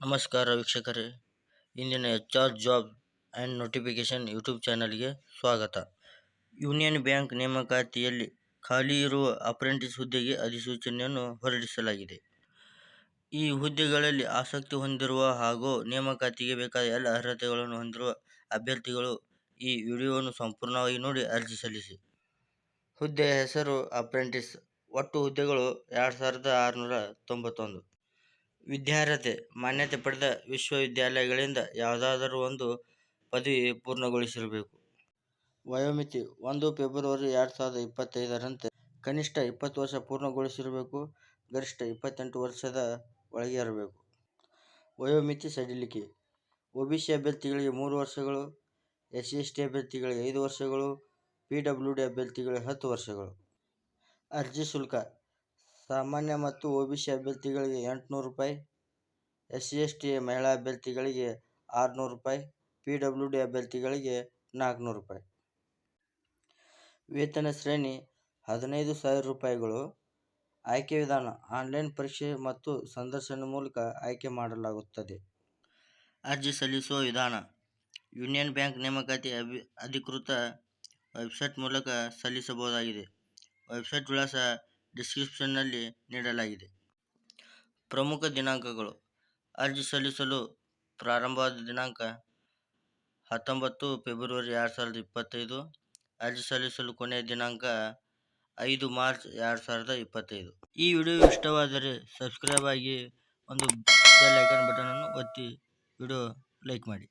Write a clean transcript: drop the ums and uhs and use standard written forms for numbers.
ನಮಸ್ಕಾರ ವೀಕ್ಷಕರೇ, ಇಂದಿನ HR job and notification YouTube ಚಾನಲ್ಗೆ ಸ್ವಾಗತ. ಯೂನಿಯನ್ ಬ್ಯಾಂಕ್ ನೇಮಕಾತಿಯಲ್ಲಿ ಖಾಲಿ ಇರುವ ಅಪ್ರೆಂಟಿಸ್ ಹುದ್ದೆಗೆ ಅಧಿಸೂಚನೆಯನ್ನು ಹೊರಡಿಸಲಾಗಿದೆ. ಈ ಹುದ್ದೆಗಳಲ್ಲಿ ಆಸಕ್ತಿ ಹೊಂದಿರುವ ಹಾಗೂ ನೇಮಕಾತಿಗೆ ಬೇಕಾದ ಎಲ್ಲ ಅರ್ಹತೆಗಳನ್ನು ಹೊಂದಿರುವ ಅಭ್ಯರ್ಥಿಗಳು ಈ ವಿಡಿಯೋವನ್ನು ಸಂಪೂರ್ಣವಾಗಿ ನೋಡಿ ಅರ್ಜಿ ಸಲ್ಲಿಸಿ. ಹುದ್ದೆಯ ಹೆಸರು ಅಪ್ರೆಂಟಿಸ್. ಒಟ್ಟು ಹುದ್ದೆಗಳು 2691. ವಿದ್ಯಾರ್ಹತೆ ಮಾನ್ಯತೆ ಪಡೆದ ವಿಶ್ವವಿದ್ಯಾಲಯಗಳಿಂದ ಯಾವುದಾದರೂ ಒಂದು ಪದವಿ ಪೂರ್ಣಗೊಳಿಸಿರಬೇಕು. ವಯೋಮಿತಿ 1 ಫೆಬ್ರವರಿ 2025ರಂತೆ ಕನಿಷ್ಠ 20 ವರ್ಷ ಪೂರ್ಣಗೊಳಿಸಿರಬೇಕು. ಗರಿಷ್ಠ 28 ವರ್ಷದ ಒಳಗೆ ಇರಬೇಕು. ವಯೋಮಿತಿ ಸಡಿಲಿಕೆ OBC ಅಭ್ಯರ್ಥಿಗಳಿಗೆ 3 ವರ್ಷಗಳು, SC/ST ಅಭ್ಯರ್ಥಿಗಳಿಗೆ 5 ವರ್ಷಗಳು, PWD ಅಭ್ಯರ್ಥಿಗಳಿಗೆ 10 ವರ್ಷಗಳು. ಅರ್ಜಿ ಶುಲ್ಕ ಸಾಮಾನ್ಯ ಮತ್ತು OBC ಅಭ್ಯರ್ಥಿಗಳಿಗೆ ₹800, SC/ST ಮಹಿಳಾ ಅಭ್ಯರ್ಥಿಗಳಿಗೆ ₹600, PWD ಅಭ್ಯರ್ಥಿಗಳಿಗೆ ₹400. ವೇತನ ಶ್ರೇಣಿ ₹15,000. ಆಯ್ಕೆ ವಿಧಾನ ಆನ್ಲೈನ್ ಪರೀಕ್ಷೆ ಮತ್ತು ಸಂದರ್ಶನ ಮೂಲಕ ಆಯ್ಕೆ ಮಾಡಲಾಗುತ್ತದೆ. ಅರ್ಜಿ ಸಲ್ಲಿಸುವ ವಿಧಾನ ಯೂನಿಯನ್ ಬ್ಯಾಂಕ್ ನೇಮಕಾತಿ ಅಧಿಕೃತ ವೆಬ್ಸೈಟ್ ಮೂಲಕ ಸಲ್ಲಿಸಬಹುದಾಗಿದೆ. ವೆಬ್ಸೈಟ್ ವಿಳಾಸ ಡಿಸ್ಕ್ರಿಪ್ಷನ್ನಲ್ಲಿ ನೀಡಲಾಗಿದೆ. ಪ್ರಮುಖ ದಿನಾಂಕಗಳು: ಅರ್ಜಿ ಸಲ್ಲಿಸಲು ಪ್ರಾರಂಭವಾದ ದಿನಾಂಕ 19 ಫೆಬ್ರವರಿ 2025. ಅರ್ಜಿ ಸಲ್ಲಿಸಲು ಕೊನೆಯ ದಿನಾಂಕ 5 ಮಾರ್ಚ್ 2025. ಈ ವಿಡಿಯೋ ಇಷ್ಟವಾದರೆ ಸಬ್ಸ್ಕ್ರೈಬ್ ಆಗಿ ಒಂದು ಬೆಲ್ ಐಕಾನ್ ಬಟನ್ ಅನ್ನು ಒತ್ತಿ ವಿಡಿಯೋ ಲೈಕ್ ಮಾಡಿ.